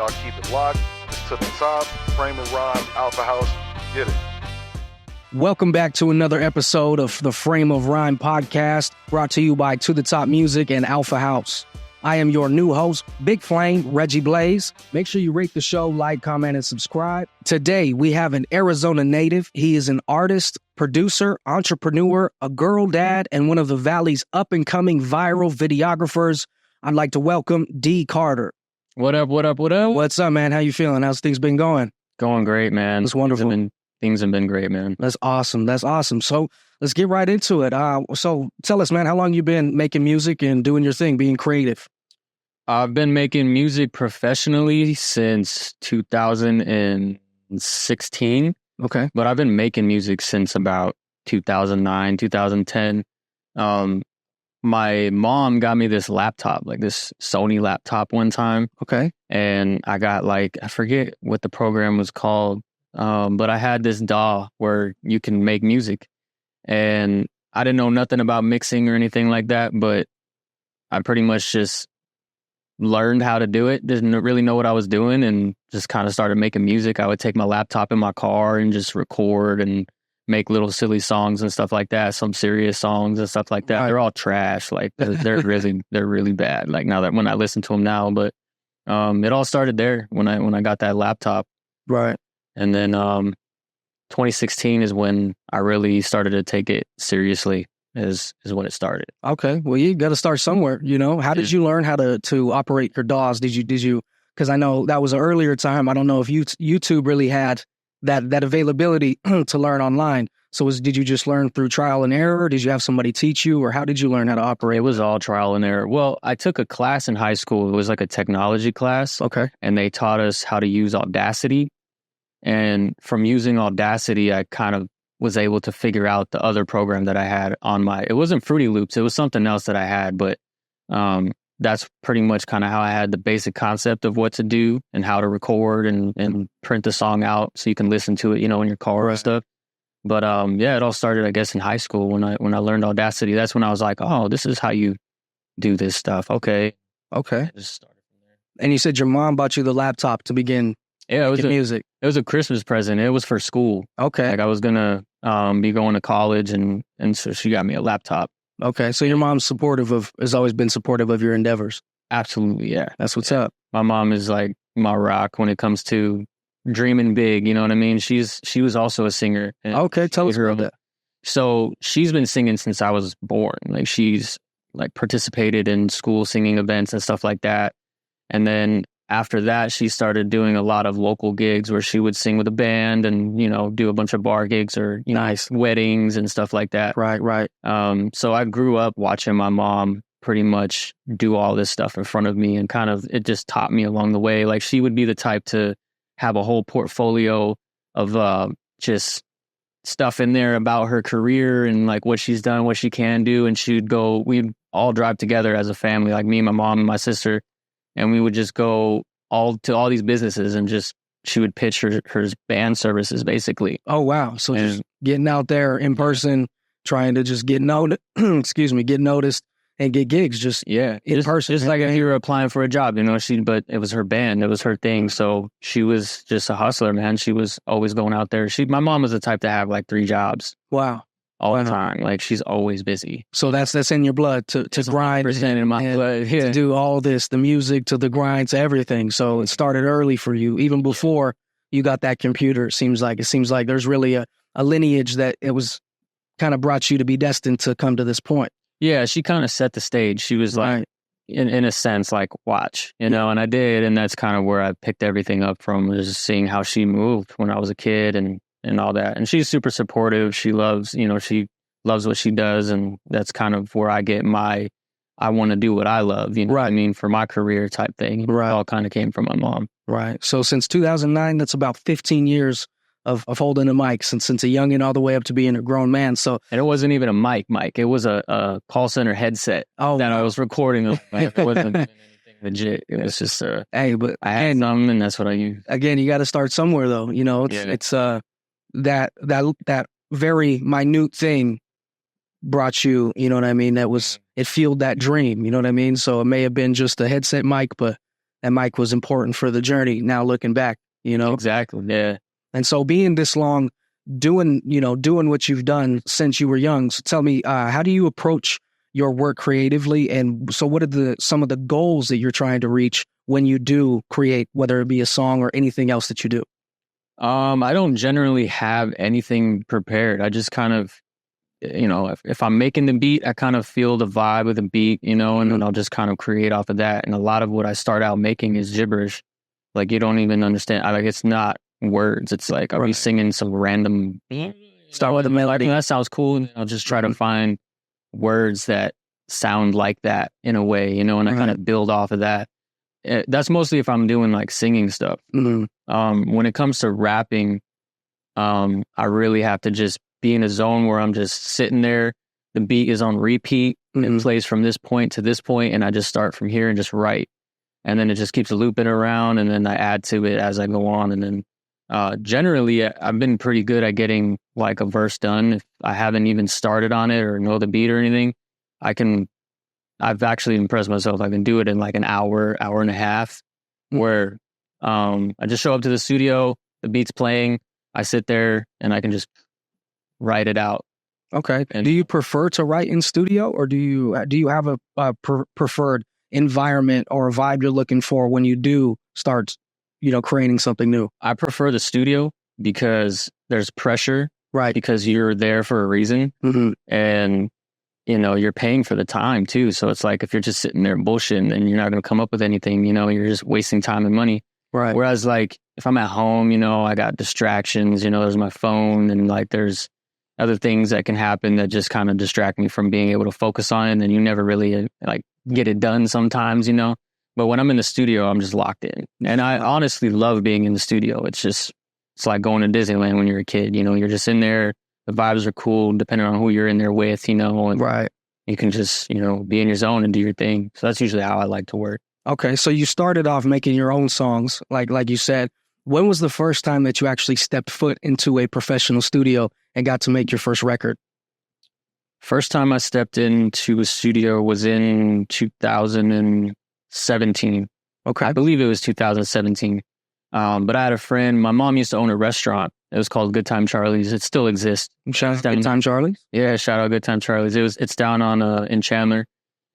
Y'all keep it locked. It's To the Top, Frame and Rhyme, Alpha House. Get it. Welcome back to another episode of the Frame of Rhyme podcast, brought to you by To the Top Music and Alpha House. I am your new host, Big Flame, Reggie Blaze. Make sure you rate the show, like, comment, and subscribe. Today, we have an Arizona native. He is an artist, producer, entrepreneur, a girl dad, and one of the Valley's up-and-coming viral videographers. I'd like to welcome D. Carter. What up? What's up, man? How you feeling? How's things been going? Going great, man. It's wonderful. Things have been great, man. That's awesome. So let's get right into it. So tell us, man, how long you been making music and doing your thing, being creative? I've been making music professionally since 2016. Okay. But I've been making music since about 2009, 2010. My mom got me this laptop, like this Sony laptop one time. Okay. And I got I forget what the program was called. But I had this DAW where you can make music, and I didn't know nothing about mixing or anything like that, but I pretty much just learned how to do it. Didn't really know what I was doing, and just kind of started making music. I would take my laptop in my car and just record and make little silly songs and stuff like that, some serious songs and stuff like that. Right. They're all trash. Like they're really bad. Like now that when I listen to them now, but it all started there when I got that laptop. Right. And then 2016 is when I really started to take it seriously, is when it started. Okay. Well, you got to start somewhere, you know. How did you learn how to operate your DAWs? Did you, because I know that was an earlier time. I don't know if YouTube really had that availability to learn online. So did you just learn through trial and error? Did you have somebody teach you, or how did you learn how to operate? It was all trial and error. Well, I took a class in high school. It was like a technology class. Okay. And they taught us how to use Audacity. And from using Audacity, I kind of was able to figure out the other program that I had on it wasn't Fruity Loops. It was something else that I had, but that's pretty much kind of how I had the basic concept of what to do and how to record and print the song out so you can listen to it, in your car and stuff. But yeah, it all started, I guess, in high school when I learned Audacity. That's when I was like, oh, this is how you do this stuff. Okay. Okay. I just started from there. And you said your mom bought you the laptop to begin music. It was a Christmas present. It was for school. Okay. Like I was gonna be going to college, and so she got me a laptop. Okay. So your mom's has always been supportive of your endeavors. Absolutely, yeah. That's what's up. My mom is like my rock when it comes to dreaming big. You know what I mean? She was also a singer. Okay, tell us about that. So she's been singing since I was born. Like she's participated in school singing events and stuff like that. And then after that, she started doing a lot of local gigs where she would sing with a band and, do a bunch of bar gigs or nice weddings and stuff like that. Right. So I grew up watching my mom pretty much do all this stuff in front of me, and kind of it just taught me along the way. Like she would be the type to have a whole portfolio of just stuff in there about her career and like what she's done, what she can do. And we'd all drive together as a family, like me, my mom, and my sister. And we would just go to all these businesses and she would pitch her band services basically. Oh, wow. So just getting out there in person, trying to just get noticed and get gigs in person. Just like if you were applying for a job, but it was her band, it was her thing. So she was just a hustler, man. She was always going out there. My mom was the type to have 3 jobs. Wow. All the time. Like she's always busy. So that's in your blood to grind. In my blood. Yeah. To do all this, the music to the grind to everything. So it started early for you, even before you got that computer. It seems like there's really a lineage that it was kind of brought you to be destined to come to this point. Yeah, she kind of set the stage. She was like, in a sense, like, watch, and I did. And that's kind of where I picked everything up from, was seeing how she moved when I was a kid and all that. And she's super supportive. She loves, she loves what she does. And that's kind of where I get I want to do what I love, what I mean, for my career type thing. Right. It all kind of came from my mom. Right. So since 2009, that's about 15 years of holding a mic since a youngin' all the way up to being a grown man. So, and it wasn't even a mic. It was a call center headset that I was recording. It wasn't anything legit. It was just but I had some, and that's what I used. Again, you got to start somewhere, though. It's that very minute thing brought you. You know what I mean? It fueled that dream. You know what I mean? So it may have been just a headset mic, but that mic was important for the journey. Now looking back, Exactly. Yeah. And so being this long, doing what you've done since you were young. So tell me, how do you approach your work creatively? And so what are some of the goals that you're trying to reach when you do create, whether it be a song or anything else that you do? I don't generally have anything prepared. I just kind of, if I'm making the beat, I kind of feel the vibe of the beat, and then I'll just kind of create off of that. And a lot of what I start out making is gibberish. Like, you don't even understand. It's not words. It's like, I'll be singing some random, Start with a melody. that sounds cool. And I'll just try to find words that sound like that in a way, and I kind of build off of that. That's mostly if I'm doing like singing stuff. When it comes to rapping, I really have to just be in a zone where I'm just sitting there. The beat is on repeat. It plays from this point to this point, and I just start from here and just write. And then it just keeps looping around, and then I add to it as I go on. And then generally, I've been pretty good at getting like a verse done. If I haven't even started on it or know the beat or anything, I've actually impressed myself. I can do it in like an hour and a half, where I just show up to the studio, the beat's playing, I sit there, and I can just write it out. Okay. And do you prefer to write in studio, or do you have a preferred environment or a vibe you're looking for when you do start, creating something new? I prefer the studio because there's pressure, right? Because you're there for a reason, and you're paying for the time too. So it's like, if you're just sitting there bullshitting and you're not going to come up with anything, you're just wasting time and money. Right. Whereas like if I'm at home, I got distractions, there's my phone, and like there's other things that can happen that just kind of distract me from being able to focus on it. And then you never really like get it done sometimes, But when I'm in the studio, I'm just locked in. And I honestly love being in the studio. It's like going to Disneyland when you're a kid, you're just in there. The vibes are cool depending on who you're in there with, and right. You can just, be in your zone and do your thing. So that's usually how I like to work. Okay. So you started off making your own songs, like you said. When was the first time that you actually stepped foot into a professional studio and got to make your first record? First time I stepped into a studio was in 2017. Okay. I believe it was 2017. But I had a friend, my mom used to own a restaurant. It was called Good Time Charlie's. It still exists. Shout out Good Time Charlie's? Yeah, shout out Good Time Charlie's. It's down on in Chandler.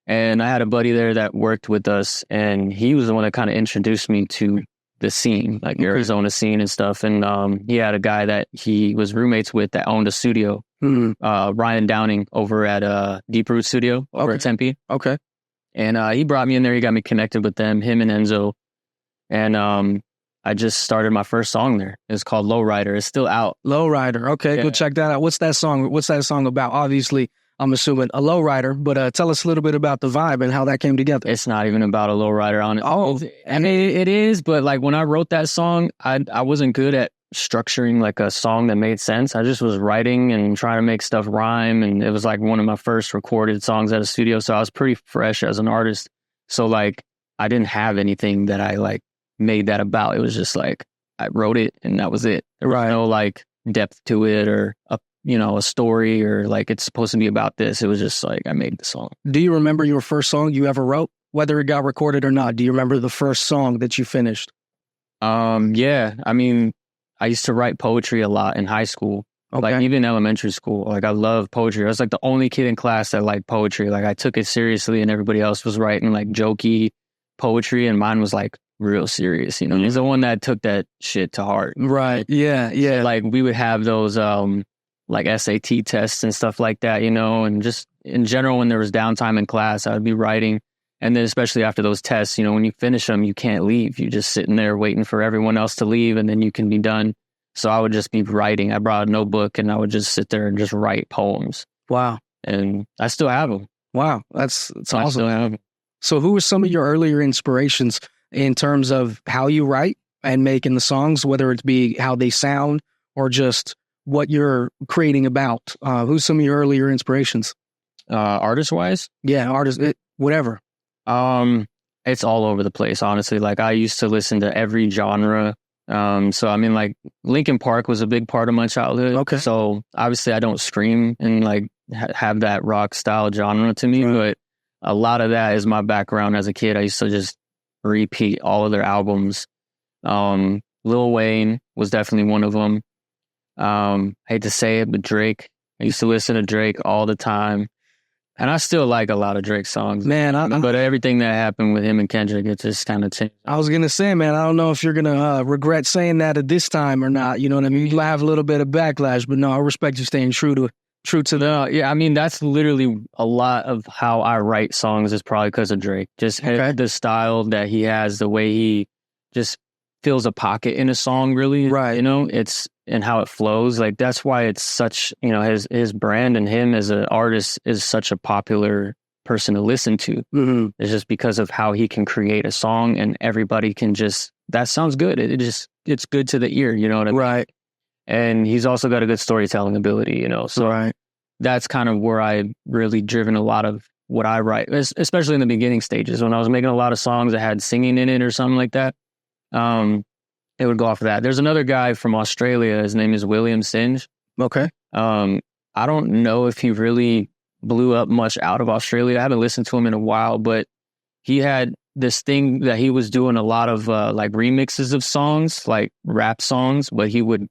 And I had a buddy there that worked with us, and he was the one that kind of introduced me to the scene, like Arizona scene and stuff. And he had a guy that he was roommates with that owned a studio, Ryan Downing, over at Deep Root Studio over at Tempe. Okay. And he brought me in there. He got me connected with them, him and Enzo. And I just started my first song there. It's called Lowrider. It's still out. Lowrider. Okay, yeah. Go check that out. What's that song? What's that song about? Obviously, I'm assuming a lowrider, but tell us a little bit about the vibe and how that came together. It's not even about a lowrider on it. Oh, I mean, it is, but like when I wrote that song, I wasn't good at structuring like a song that made sense. I just was writing and trying to make stuff rhyme, and it was like one of my first recorded songs at a studio, so I was pretty fresh as an artist. So like I didn't have anything that I like made that about. It was just like I wrote it and that was it. There was no like depth to it or a story or like it's supposed to be about this. It was just like I made the song. Do you remember your first song you ever wrote, whether it got recorded or not? Do you remember the first song that you finished? Yeah. I mean, I used to write poetry a lot in high school. Okay. Like even elementary school. Like I love poetry. I was like the only kid in class that liked poetry. Like I took it seriously and everybody else was writing like jokey poetry and mine was like real serious, He's the one that took that shit to heart. Right. Yeah. Yeah. Like we would have those like SAT tests and stuff like that, and just in general when there was downtime in class, I would be writing. And then especially after those tests, when you finish them, you can't leave. You're just sitting there waiting for everyone else to leave and then you can be done. So I would just be writing. I brought a notebook and I would just sit there and just write poems. Wow. And I still have them. Wow. That's awesome. I still have them. So who were some of your earlier inspirations in terms of how you write and making the songs, whether it be how they sound or just what you're creating about? Who's some of your earlier inspirations? Artist-wise? Yeah, whatever. It's all over the place, honestly. Like I used to listen to every genre. So I mean, like Linkin Park was a big part of my childhood. Okay. So obviously I don't scream and like have that rock style genre to me, but a lot of that is my background as a kid. I used to just repeat all of their albums. Lil Wayne was definitely one of them. Hate to say it, but Drake. I used to listen to Drake all the time. And I still like a lot of Drake songs. Man, but everything that happened with him and Kendrick, it just kind of changed. I was going to say, man, I don't know if you're going to regret saying that at this time or not. You know what I mean? You have a little bit of backlash, but no, I respect you staying true to the... Yeah, I mean, that's literally a lot of how I write songs is probably because of Drake. Just the style that he has, the way he just fills a pocket in a song, really. Right. You know, and how it flows. Like, that's why it's such, you know, his brand and him as an artist is such a popular person to listen to. Mm-hmm. It's just because of how he can create a song and everybody can just, that sounds good. It's good to the ear, you know what I mean? Right. And he's also got a good storytelling ability, you know? So that's kind of where I really driven a lot of what I write, especially in the beginning stages when I was making a lot of songs that had singing in it or something like that. It would go off of that. There's another guy from Australia. His name is William Singe. Okay. I don't know if he really blew up much out of Australia. I haven't listened to him in a while, but he had this thing that he was doing a lot of like remixes of songs, like rap songs, but he would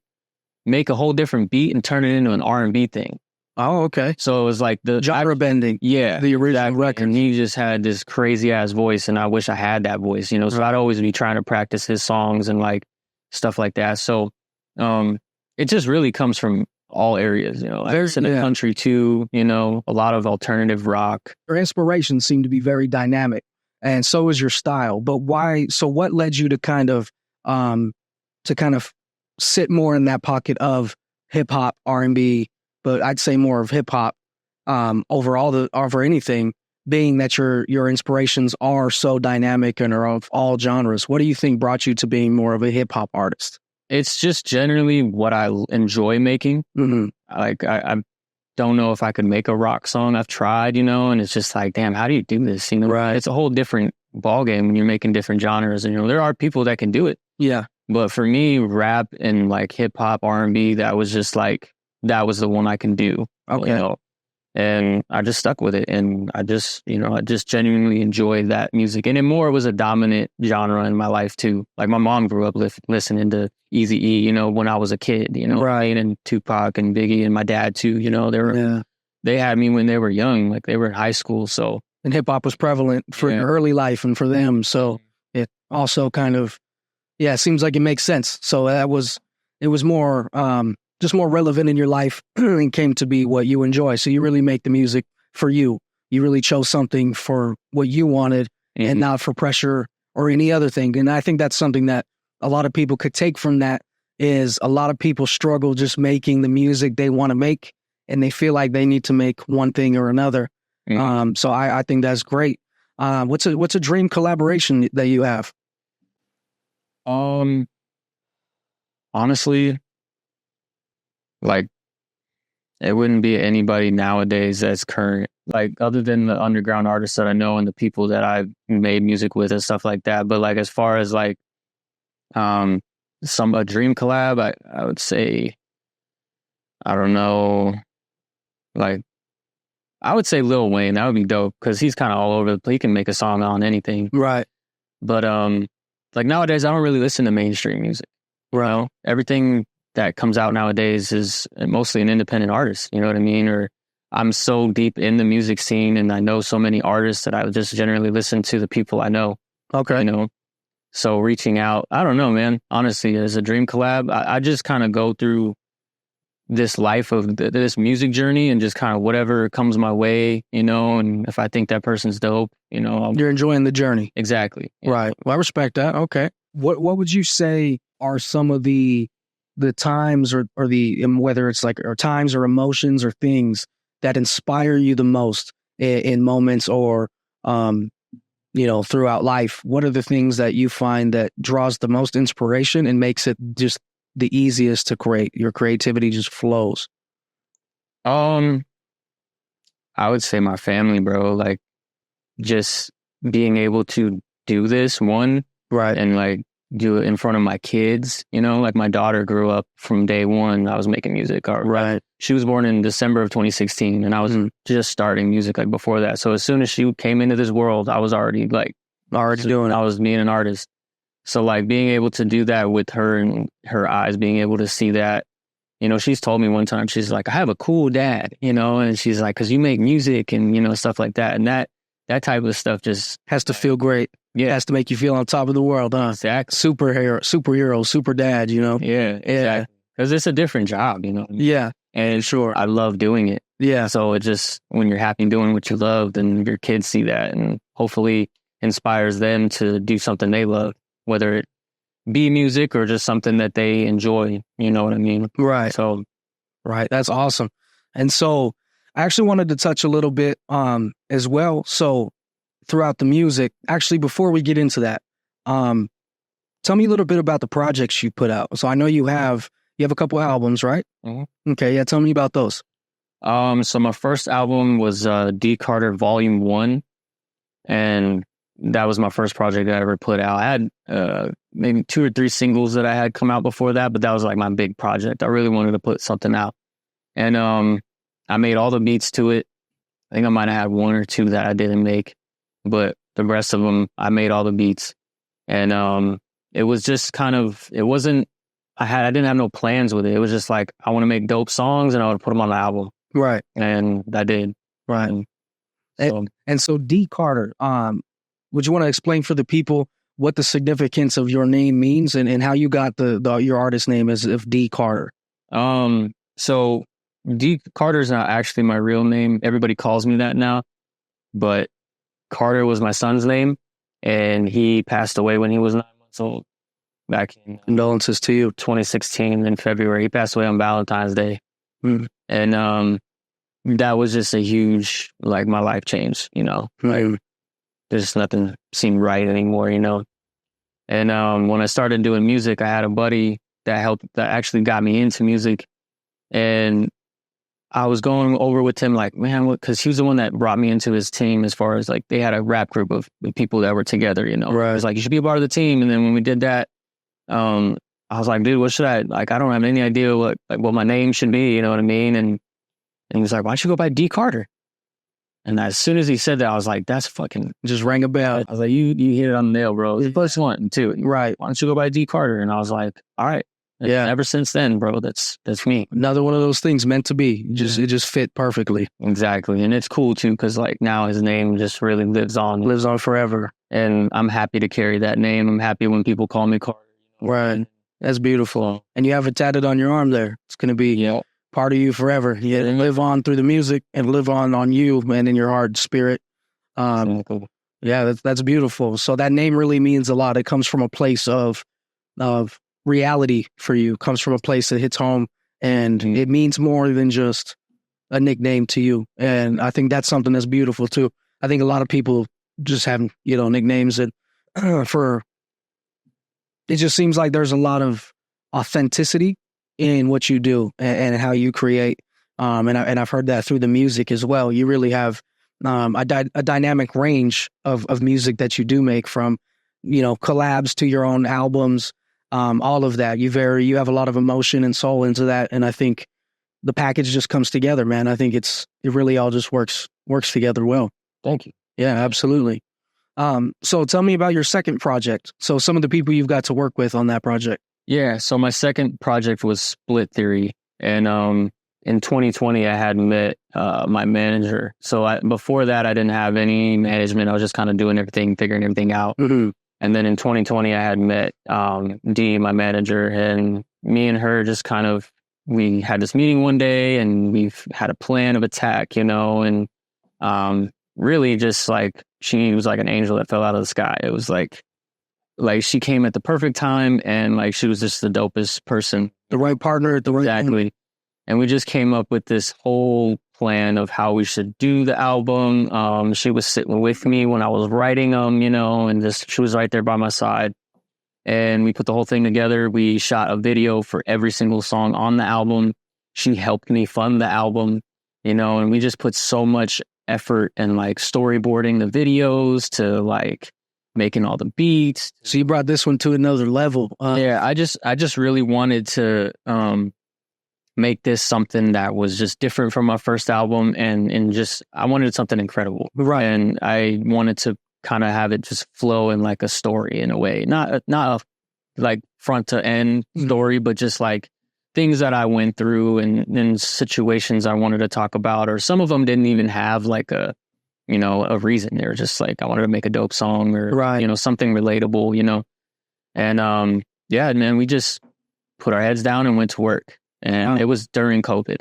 make a whole different beat and turn it into an R&B thing. Oh, okay. So it was like the genre bending. Yeah. The original record. And he just had this crazy ass voice, and I wish I had that voice, you know? So I'd always be trying to practice his songs and like stuff like that. So it just really comes from all areas, you know. There's in the country too, you know, a lot of alternative rock. Your inspirations seem to be very dynamic, and so is your style. But why? So what led you to kind of sit more in that pocket of hip hop, R&B, but I'd say more of hip hop over anything, being that your inspirations are so dynamic and are of all genres. What do you think brought you to being more of a hip hop artist? It's just generally what I enjoy making. Mm-hmm. Like I don't know if I could make a rock song. I've tried, you know, and it's just like, damn, how do you do this? You know, It's a whole different ballgame when you're making different genres. And, you know, there are people that can do it. Yeah. But for me, rap and like hip hop, R&B, that was just like, that was the one I can do. Okay. You know? And I just stuck with it. And I just genuinely enjoyed that music. And it was a dominant genre in my life too. Like my mom grew up listening to Eazy-E, you know, when I was a kid, you know, and Tupac and Biggie, and my dad too, you know, they had me when they were young, like they were in high school. So, and hip hop was prevalent for your early life and for them. So it also kind of, it seems like it makes sense. So it was more, just more relevant in your life and came to be what you enjoy. So you really make the music for you. You really chose something for what you wanted and not for pressure or any other thing. And I think that's something that a lot of people could take from that is a lot of people struggle just making the music they want to make, and they feel like they need to make one thing or another. So I think that's great. What's a dream collaboration that you have? Honestly, like, it wouldn't be anybody nowadays that's current, like other than the underground artists that I know and the people that I've made music with and stuff like that. But like, as far as like, a dream collab, I would say, I don't know, like, I would say Lil Wayne. That would be dope because he's kind of all over the place. He can make a song on anything. Right. But like nowadays, I don't really listen to mainstream music. Right. You know? Everything that comes out nowadays is mostly an independent artist. You know what I mean? Or I'm so deep in the music scene and I know so many artists that I would just generally listen to the people I know. Okay. You know? So reaching out, I don't know, man. Honestly, as a dream collab, I just kind of go through this life of this music journey and just kind of whatever comes my way, you know, and if I think that person's dope, you know. You're enjoying the journey. Exactly. Yeah. Right. Well, I respect that. Okay. What would you say are some of the times or the, whether it's like, or times or emotions or things that inspire you the most in moments or, you know, throughout life? What are the things that you find that draws the most inspiration and makes it just the easiest to create? Your creativity just flows. I would say my family, bro. Like, just being able to do this right, and like do it in front of my kids, you know, like my daughter grew up from day one. I was making music. Right. She was born in December of 2016 and I was just starting music like before that. So as soon as she came into this world, I was already like Already doing it. I was being an artist. So like being able to do that with her and her eyes, being able to see that, you know, she's told me one time, she's like, I have a cool dad, you know, and she's like, cause you make music and, you know, stuff like that. And that type of stuff just has to feel great. Yeah. Has to make you feel on top of the world, huh? Exactly. Superhero, super dad, you know? Yeah. Exactly. Cause it's a different job, you know? Yeah. And sure. I love doing it. Yeah. So it just, when you're happy doing what you love, then your kids see that and hopefully inspires them to do something they love, whether it be music or just something that they enjoy. You know what I mean? Right. So, right. That's awesome. And so I actually wanted to touch a little bit as well. So throughout the music, actually, before we get into that, tell me a little bit about the projects you put out. So I know you have a couple albums, right? Mm-hmm. Okay. Yeah. Tell me about those. So my first album was D. Carter Volume 1, and that was my first project I ever put out. I had maybe 2 or 3 singles that I had come out before that, but that was like my big project. I really wanted to put something out. And I made all the beats to it. I think I might have had 1 or 2 that I didn't make, but the rest of them, I made all the beats. And it was just kind of, it wasn't, I didn't have no plans with it. It was just like, I want to make dope songs and I want to put them on the album. Right. And I did. Right. And so D. Carter, would you want to explain for the people what the significance of your name means and how you got your artist name as of D. Carter? So D. Carter is not actually my real name. Everybody calls me that now, but Carter was my son's name, and he passed away when he was 9 months old. Back in condolences to you. 2016 in February. He passed away on Valentine's Day. Mm. And that was just a huge, like, my life changed, you know. Like, there's nothing seemed right anymore, you know. And when I started doing music, I had a buddy that actually got me into music. And I was going over with him like, man, because he was the one that brought me into his team as far as like, they had a rap group of people that were together, you know. Right. He was like, you should be a part of the team. And then when we did that, I was like, dude, what should I, like, I don't have any idea what my name should be, you know what I mean? And he was like, why don't you go by D. Carter? And as soon as he said that, I was like, that's fucking, just rang a bell. I was like, you hit it on the nail, bro. It's the first one too. Right. Why don't you go by D. Carter? And I was like, all right. And yeah. Ever since then, bro, that's me. Another one of those things meant to be. It just fit perfectly. Exactly. And it's cool too, because like now his name just really lives on forever. And I'm happy to carry that name. I'm happy when people call me Carter. Right. That's beautiful. And you have it tatted on your arm there. It's going to be part of you forever. You live on through the music and live on you, man, in your heart, spirit. Cool. Yeah, that's beautiful. So that name really means a lot. It comes from a place of reality for you. It comes from a place that hits home, and it means more than just a nickname to you. And I think that's something that's beautiful too. I think a lot of people just have, nicknames that it just seems like there's a lot of authenticity in what you do and how you create. And I've heard that through the music as well. You really have a dynamic range of music that you do make, from, collabs to your own albums, all of that. You have a lot of emotion and soul into that. And I think the package just comes together, man. I think it really all just works together well. Thank you. Yeah, absolutely. So tell me about your second project. So some of the people you've got to work with on that project. Yeah. So my second project was Split Theory. And in 2020, I had met my manager. So before that, I didn't have any management. I was just kind of doing everything, figuring everything out. Mm-hmm. And then in 2020, I had met Dee, my manager, and me and her just we had this meeting one day, and we've had a plan of attack, and really just like, she was like an angel that fell out of the sky. It was like she came at the perfect time, and like she was just the dopest person. The right partner at the right time. Exactly. And we just came up with this whole plan of how we should do the album. She was sitting with me when I was writing them, and she was right there by my side. And we put the whole thing together. We shot a video for every single song on the album. She helped me fund the album, and we just put so much effort and like storyboarding the videos to like making all the beats. So you brought this one to another level. Yeah, I just really wanted to make this something that was just different from my first album, and just I wanted something incredible. Right. And I wanted to kind of have it just flow in like a story in a way, not a like front to end story, but just like things that I went through and situations I wanted to talk about, or some of them didn't even have like a reason. They were just like, I wanted to make a dope song or, something relatable, and, and then we just put our heads down and went to work, and it was during COVID.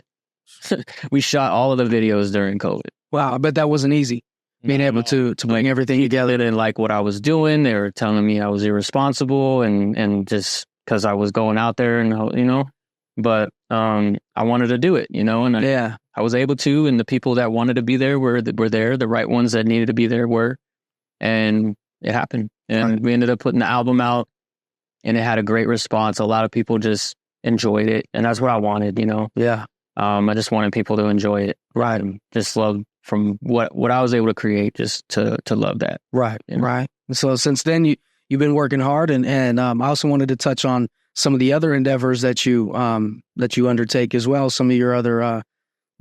We shot all of the videos during COVID. Wow. I bet that wasn't easy. Being able to bring everything together. They didn't like what I was doing. They were telling me I was irresponsible and just because I was going out there and, but I wanted to do it, and I was able to, and the people that wanted to be there were there. The right ones that needed to be there were, and it happened. And we ended up putting the album out, and it had a great response. A lot of people just enjoyed it, and that's what I wanted, Yeah. I just wanted people to enjoy it. Right. And just love from what I was able to create, just to love that. Right. Right. So since then you've been working hard, and I also wanted to touch on some of the other endeavors that you undertake as well. Some of your other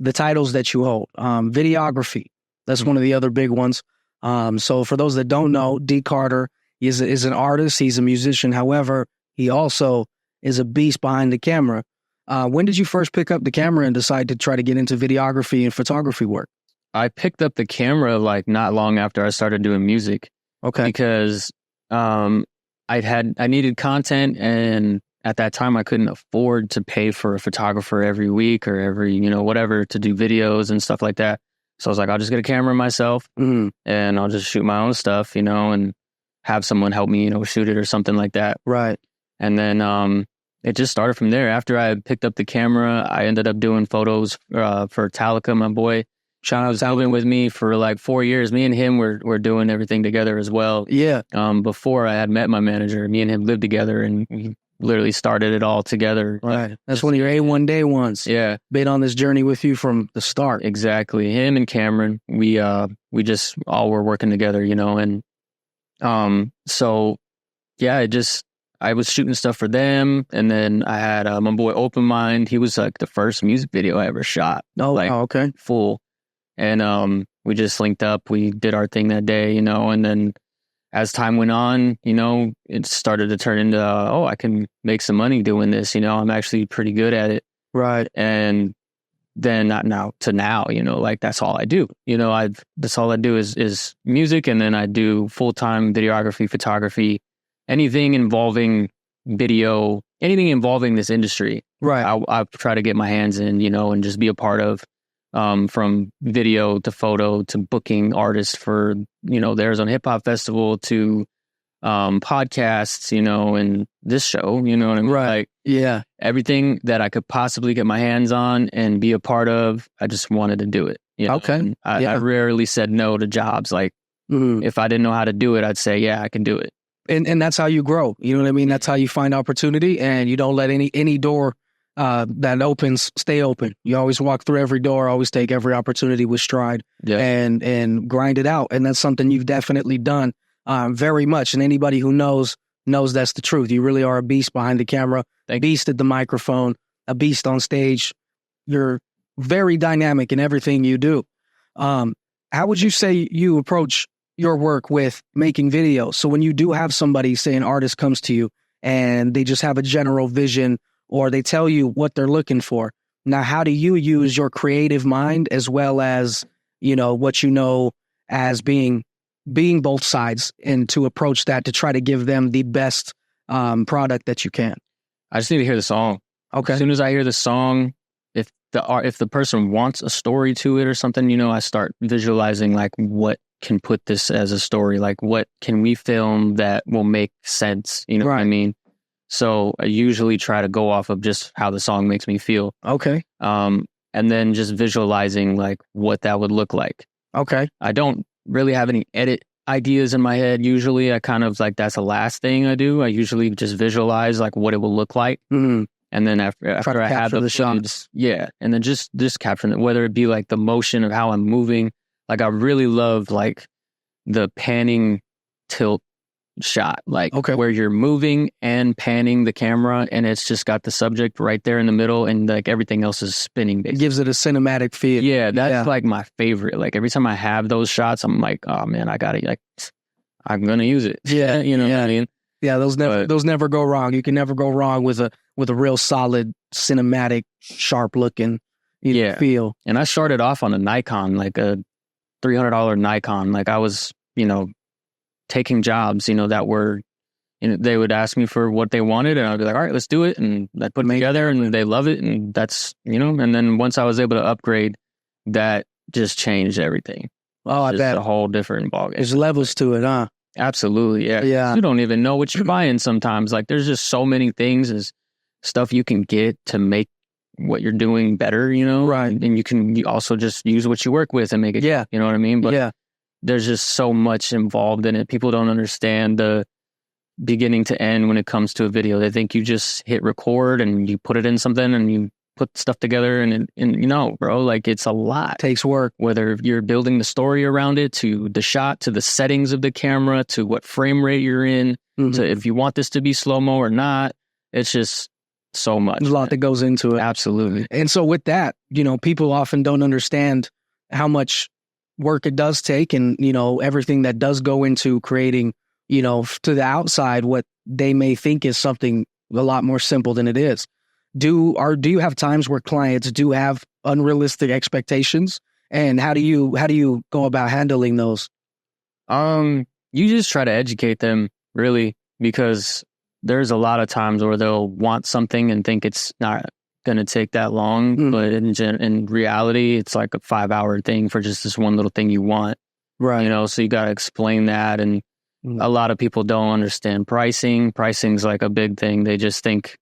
the titles that you hold. Videography. That's one of the other big ones. So for those that don't know, D. Carter is an artist. He's a musician. However, he also is a beast behind the camera. When did you first pick up the camera and decide to try to get into videography and photography work? I picked up the camera like not long after I started doing music. Okay. Because I needed content, and at that time I couldn't afford to pay for a photographer every week or every, whatever, to do videos and stuff like that. So I was like, I'll just get a camera myself and I'll just shoot my own stuff, and have someone help me, shoot it or something like that. Right. And then it just started from there. After I picked up the camera, I ended up doing photos for Talika, my boy. Sean was helping with me for like 4 years. Me and him were doing everything together as well. Yeah. Before I had met my manager, me and him lived together, and we literally started it all together. Right. That's one of your A1 day ones. Yeah. Been on this journey with you from the start. Exactly. Him and Cameron, we just all were working together, and so yeah, I was shooting stuff for them, and then I had my boy Open Mind. He was like the first music video I ever shot. Okay. Full. And we just linked up. We did our thing that day, and then as time went on, it started to turn into, I can make some money doing this. I'm actually pretty good at it. Right. And then now, like that's all I do. That's all I do is music, and then I do full-time videography, photography, anything involving video, anything involving this industry. Right. I try to get my hands in, and just be a part of. From video to photo to booking artists for, the Arizona Hip Hop Festival to podcasts, and this show, what I mean? Right. Like, yeah. Everything that I could possibly get my hands on and be a part of, I just wanted to do it. Okay. I rarely said no to jobs. Like, if I didn't know how to do it, I'd say, yeah, I can do it. And that's how you grow. You know what I mean? That's how you find opportunity, and you don't let any door that opens stay open. You always walk through every door, always take every opportunity with stride, and grind it out. And that's something you've definitely done very much. And anybody who knows that's the truth. You really are a beast behind the camera, a beast at the microphone, a beast on stage. You're very dynamic in everything you do. How would you say you approach your work with making videos? So when you do have somebody, say an artist comes to you and they just have a general vision, or they tell you what they're looking for. Now, how do you use your creative mind as well as, what as being both sides, and to approach that to try to give them the best product that you can? I just need to hear the song. Okay. As soon as I hear the song, if the person wants a story to it or something, I start visualizing like what can put this as a story, like what can we film that will make sense, what I mean? So I usually try to go off of just how the song makes me feel. Okay. And then just visualizing like what that would look like. Okay. I don't really have any edit ideas in my head. Usually I kind of like, that's the last thing I do. I usually just visualize like what it will look like. Mm-hmm. And then after I have the shots, and then just capturing it, whether it be like the motion of how I'm moving. Like I really love like the panning tilt shot, like where you're moving and panning the camera, and it's just got the subject right there in the middle, and like everything else is spinning. Basically. It gives it a cinematic feel. Yeah, that's like my favorite. Like every time I have those shots, I'm like, oh man, I gotta like I'm going to use it. Yeah. You know yeah. what I mean? Yeah, those never go wrong. You can never go wrong with a real solid cinematic, sharp looking feel. And I started off on a Nikon, like a $300 Nikon. Like I was, taking jobs, that were, they would ask me for what they wanted, and I'd be like, all right, let's do it. And I'd put it together, and they love it. And that's, and then once I was able to upgrade, that just changed everything. Oh, I bet. A whole different ballgame. There's levels to it, huh? Absolutely, yeah. Yeah. You don't even know what you're buying sometimes. Like there's just so many things as stuff you can get to make what you're doing better, Right. And you also just use what you work with and make it, you know what I mean? But there's just so much involved in it. People don't understand the beginning to end when it comes to a video. They think you just hit record and you put it in something and you put stuff together and bro, like it's a lot. It takes work. Whether you're building the story around it, to the shot, to the settings of the camera, to what frame rate you're in, to if you want this to be slow-mo or not. It's just so much. There's a lot that goes into it. Absolutely. And so with that, people often don't understand how much work it does take and, everything that does go into creating, to the outside, what they may think is something a lot more simple than it is. Do you have times where clients do have unrealistic expectations, and how do you go about handling those? You just try to educate them, really, because there's a lot of times where they'll want something and think it's not going to take that long, but in reality, it's like a 5-hour thing for just this one little thing you want, right? So you got to explain that, and a lot of people don't understand pricing. Pricing's like a big thing. They just think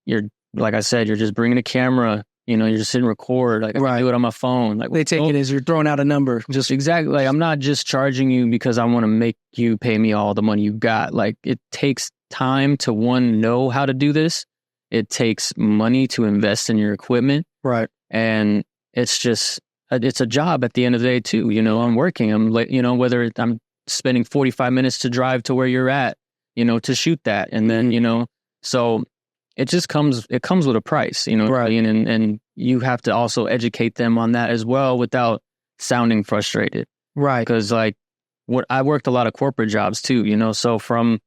like I said, you're just bringing a camera, you're just hitting record. Like I can do it on my phone. Like they take it as you're throwing out a number. Just exactly. Like I'm not just charging you because I want to make you pay me all the money you got. Like it takes time to know how to do this. It takes money to invest in your equipment. Right. And it's a job at the end of the day too. I'm working. I'm like, whether I'm spending 45 minutes to drive to where you're at, to shoot that. And then, so it just comes with a price, right. And you have to also educate them on that as well without sounding frustrated. Right. Because I worked a lot of corporate jobs too, so from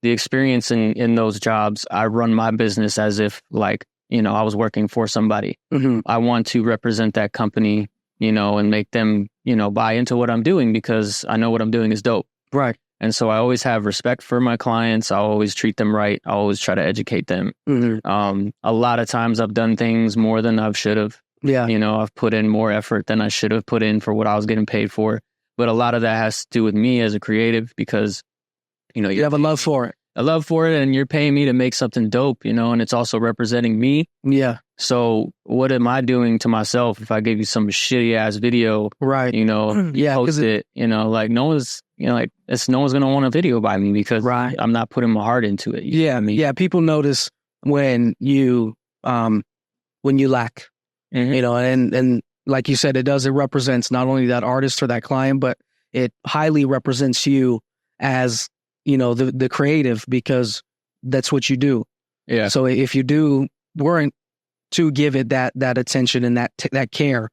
the experience in those jobs, I run my business as if I was working for somebody. I want to represent that company, and make them, buy into what I'm doing because I know what I'm doing is dope. Right. And so I always have respect for my clients. I always treat them right. I always try to educate them. A lot of times I've done things more than I should have. Yeah. I've put in more effort than I should have put in for what I was getting paid for. But a lot of that has to do with me as a creative because, you have a love for it. A love for it, and you're paying me to make something dope, and it's also representing me. Yeah. So what am I doing to myself if I give you some shitty ass video? Right. Post it, like no one's, no one's going to want a video by me because I'm not putting my heart into it. Yeah. People notice when you lack, and like you said, it represents not only that artist or that client, but it highly represents you as, the creative, because that's what you do. Yeah. So if you weren't to give it that attention and that care,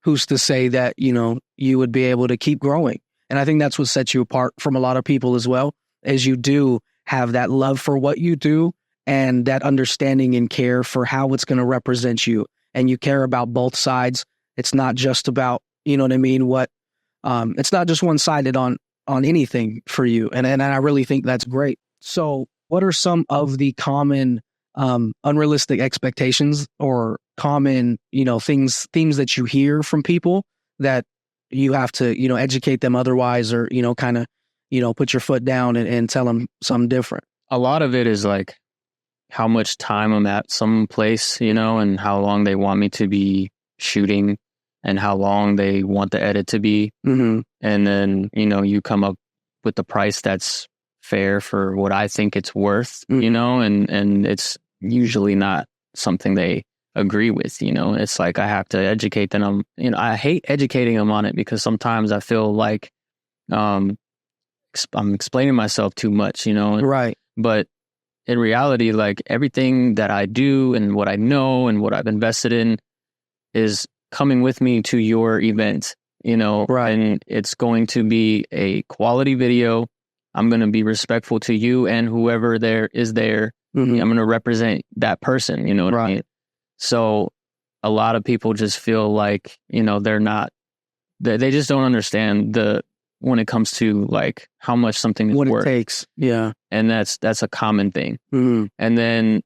who's to say that, you would be able to keep growing? And I think that's what sets you apart from a lot of people as well, as you do have that love for what you do and that understanding and care for how it's going to represent you. And you care about both sides. It's not just about, you know what I mean? It's not just one-sided on anything for you. And I really think that's great. So what are some of the common unrealistic expectations or common, themes that you hear from people that you have to, educate them otherwise, or, kind of, put your foot down and tell them something different? A lot of it is like how much time I'm at some place, and how long they want me to be shooting and how long they want the edit to be. And then, you come up with the price that's fair for what I think it's worth, and it's usually not something they agree with. It's like I have to educate them. I hate educating them on it because sometimes I feel like I'm explaining myself too much, Right. But in reality, like everything that I do and what I know and what I've invested in is coming with me to your event, Right. And it's going to be a quality video. I'm going to be respectful to you and whoever there is there. I'm going to represent that person, you know what I mean? So a lot of people just feel like, you know, they just don't understand when it comes to like how much something is what worth. It takes. Yeah. And that's a common thing. And then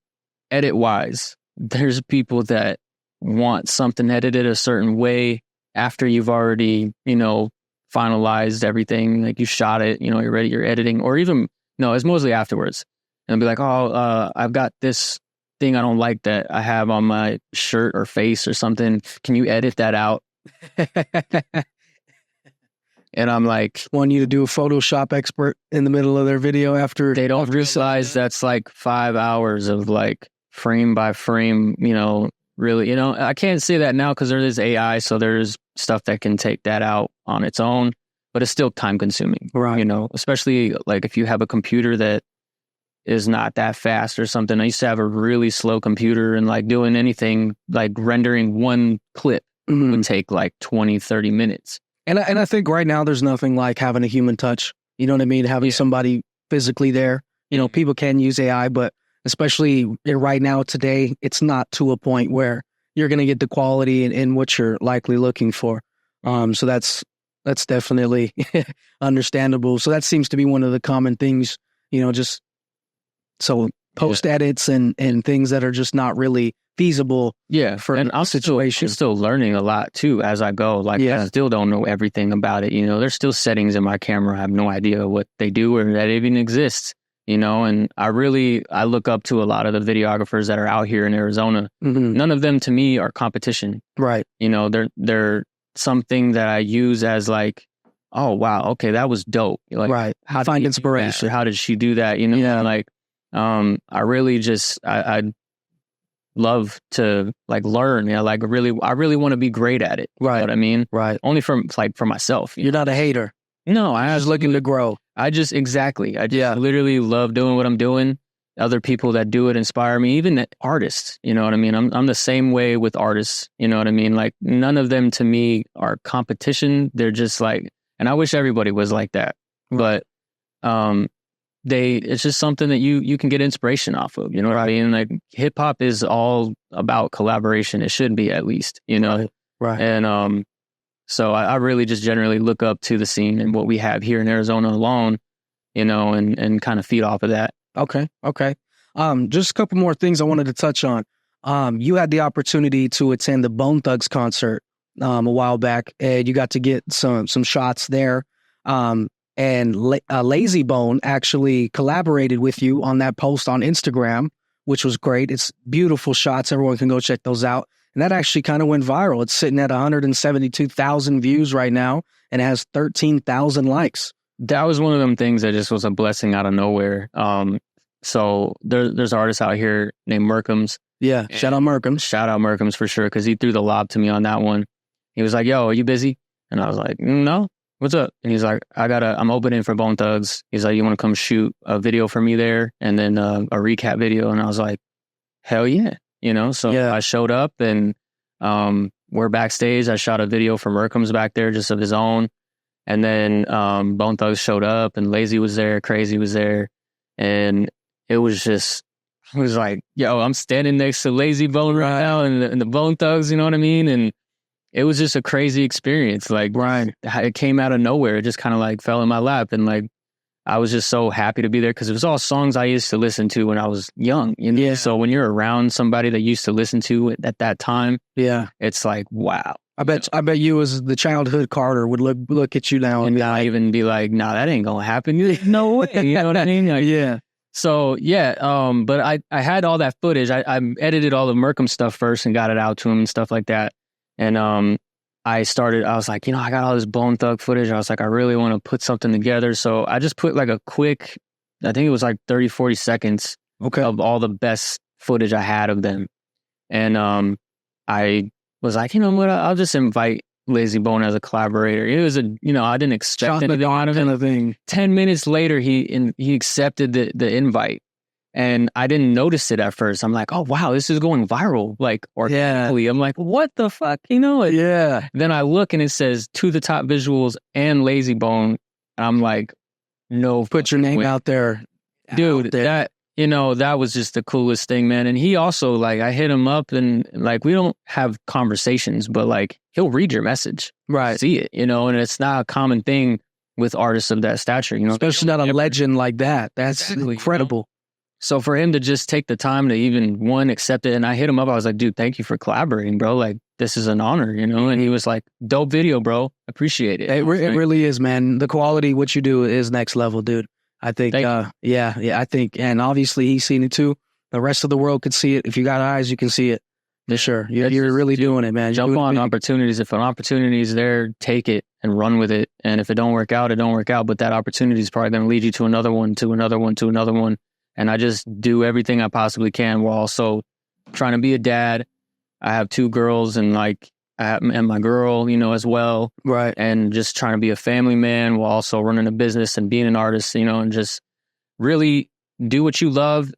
edit wise, there's people that want something edited a certain way after you've already, you know, finalized everything, like you shot it, you know, you're ready, you're editing, or even, no, it's mostly afterwards. And be like, I've got this thing I don't like that I have on my shirt or face or something. Can you edit that out? And I'm like, want you to do a Photoshop expert in the middle of their video after they don't realize that's like 5 hours of like frame by frame, you know, really, you know, I can't say that now because there is AI, so there's stuff that can take that out on its own, but it's still time consuming, right? You know, especially like if you have a computer that is not that fast or something. I used to have a really slow computer, and like doing anything like rendering one clip would take like 20-30 minutes. And I think right now there's nothing like having a human touch. You know what I mean? Having somebody physically there. You know, people can use AI, but especially right now today, it's not to a point where you're going to get the quality in what you're likely looking for. So that's definitely understandable. So that seems to be one of the common things, you know, just so post edits and things that are just not really feasible. Yeah. For and I'm still learning a lot too as I go. Like I still don't know everything about it. You know, there's still settings in my camera. I have no idea what they do or that even exists, you know, and I look up to a lot of the videographers that are out here in Arizona. None of them to me are competition. Right. You know, they're something that I use as like, oh, wow. Okay. That was dope. Like, right. How find inspiration. How did she do that? You know, like, I really just, I love to like learn, you know, like I really want to be great at it. Right. You know what I mean? Right. Only for myself. You're not a hater. No, I was looking to grow. I just literally love doing what I'm doing. Other people that do it inspire me, even artists, you know what I mean? I'm the same way with artists, you know what I mean? Like none of them to me are competition. They're just like, and I wish everybody was like that, but, it's just something that you can get inspiration off of, you know what I mean? Like hip hop is all about collaboration. It should be, at least, you know? Right. And, so I really just generally look up to the scene and what we have here in Arizona alone, you know, and kind of feed off of that. Okay. Just a couple more things I wanted to touch on. You had the opportunity to attend the Bone Thugs concert, a while back, and you got to get some shots there. And Lazy Bone actually collaborated with you on that post on Instagram, which was great. It's beautiful shots. Everyone can go check those out. And that actually kind of went viral. It's sitting at 172,000 views right now and it has 13,000 likes. That was one of them things that just was a blessing out of nowhere. So there's artists out here named Merkums. Yeah, shout out Merkums. Shout out Merkums for sure, because he threw the lob to me on that one. He was like, yo, are you busy? And I was like, no. What's up? And he's like, I'm opening for Bone Thugs. He's like, you want to come shoot a video for me there? And then a recap video. And I was like, hell yeah. You know, so I showed up and we're backstage. I shot a video for Merkums back there, just of his own. And then Bone Thugs showed up and Lazy was there, Crazy was there. And it was like, yo, I'm standing next to Lazy Bone right now and the Bone Thugs, you know what I mean? And it was just a crazy experience. Like, it came out of nowhere. It just kind of like fell in my lap. And like, I was just so happy to be there because it was all songs I used to listen to when I was young. You know? Yeah. So when you're around somebody that used to listen to it at that time, it's like, wow. I bet you as the childhood Carter would look at you now and not even be like, nah, that ain't gonna happen. No way. You know what I mean? Like, yeah. So but I had all that footage. I edited all the Merkham stuff first and got it out to him and stuff like that. And I was like, you know, I got all this Bone Thug footage. I was like, I really want to put something together. So I just put like a quick, I think it was like 30-40 seconds of all the best footage I had of them. And I was like, you know what, I'll just invite Lazy Bone as a collaborator. It was I didn't expect anything out of it. 10 minutes later, he accepted the invite. And I didn't notice it at first. I'm like, oh, wow, this is going viral, like, organically. I'm like, what the fuck? You know? Yeah. Then I look and it says To the Top Visuals and Lazy Bone. And I'm like, no Put your name out there. dude. Out there. That was just the coolest thing, man. And he also, like, I hit him up and, like, we don't have conversations, but, like, he'll read your message. Right. See it, and it's not a common thing with artists of that stature, Especially not a legend like that. That's incredible. So for him to just take the time to even, one, accept it, and I hit him up, I was like, dude, thank you for collaborating, bro. Like, this is an honor, and he was like, dope video, bro. Appreciate it. It really is, man. The quality, what you do is next level, dude. I think, I think, and obviously he's seen it too. The rest of the world could see it. If you got eyes, you can see it. For sure. You're really doing it, man. Jump on opportunities. If an opportunity is there, take it and run with it. And if it don't work out, it don't work out. But that opportunity is probably going to lead you to another one, to another one, to another one. And I just do everything I possibly can while also trying to be a dad. I have 2 girls and and my girl, as well. Right. And just trying to be a family man while also running a business and being an artist, and just really do what you love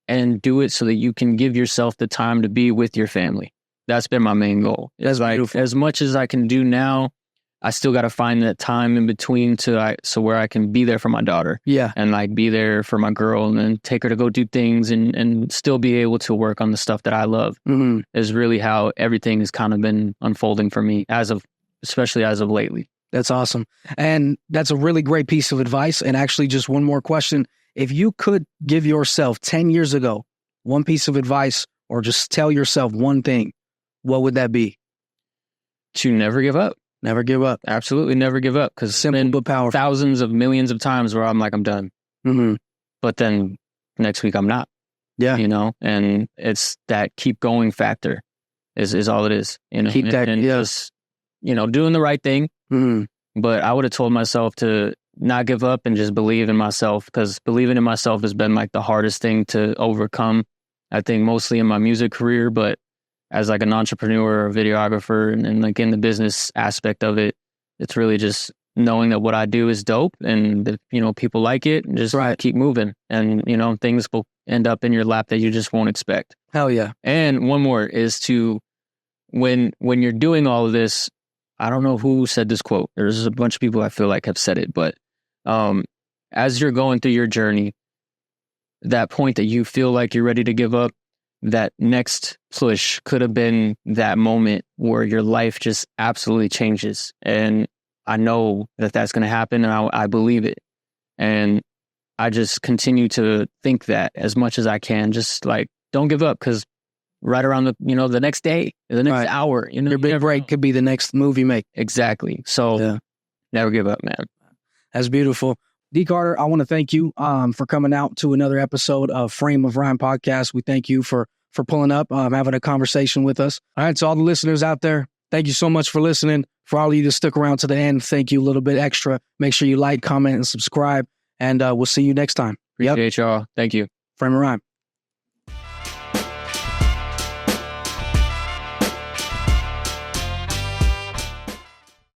and do it so that you can give yourself the time to be with your family. That's been my main goal. That's like beautiful. As much as I can do now, I still got to find that time in between so where I can be there for my daughter. Yeah. And like be there for my girl and then take her to go do things and still be able to work on the stuff that I love is really how everything has kind of been unfolding for me especially as of lately. That's awesome. And that's a really great piece of advice. And actually just one more question. If you could give yourself 10 years ago, one piece of advice or just tell yourself one thing, what would that be? To never give up. Never give up. Absolutely never give up. Because simple but powerful. Thousands of millions of times where I'm like, I'm done. But then next week I'm not. Yeah. And it's that keep going factor is all it is. Keep that. And just, doing the right thing. But I would have told myself to not give up and just believe in myself, because believing in myself has been like the hardest thing to overcome, I think, mostly in my music career, but as like an entrepreneur or a videographer and like in the business aspect of it, it's really just knowing that what I do is dope and that, people like it and just keep moving and, things will end up in your lap that you just won't expect. Hell yeah. And one more is to, when you're doing all of this, I don't know who said this quote. There's a bunch of people I feel like have said it, but as you're going through your journey, that point that you feel like you're ready to give up, that next push could have been that moment where your life just absolutely changes. And I know that that's going to happen, and I believe it. And I just continue to think that as much as I can, just like, don't give up, because right around the next day, the next hour, your big break could be the next move you make. Exactly. So never give up, man. That's beautiful. D. Carter, I want to thank you for coming out to another episode of Frame of Rhyme podcast. We thank you for pulling up, having a conversation with us. All right, to all the listeners out there, thank you so much for listening. For all of you to stick around to the end, thank you a little bit extra. Make sure you like, comment, and subscribe, and we'll see you next time. Appreciate y'all. Thank you. Frame of Rhyme.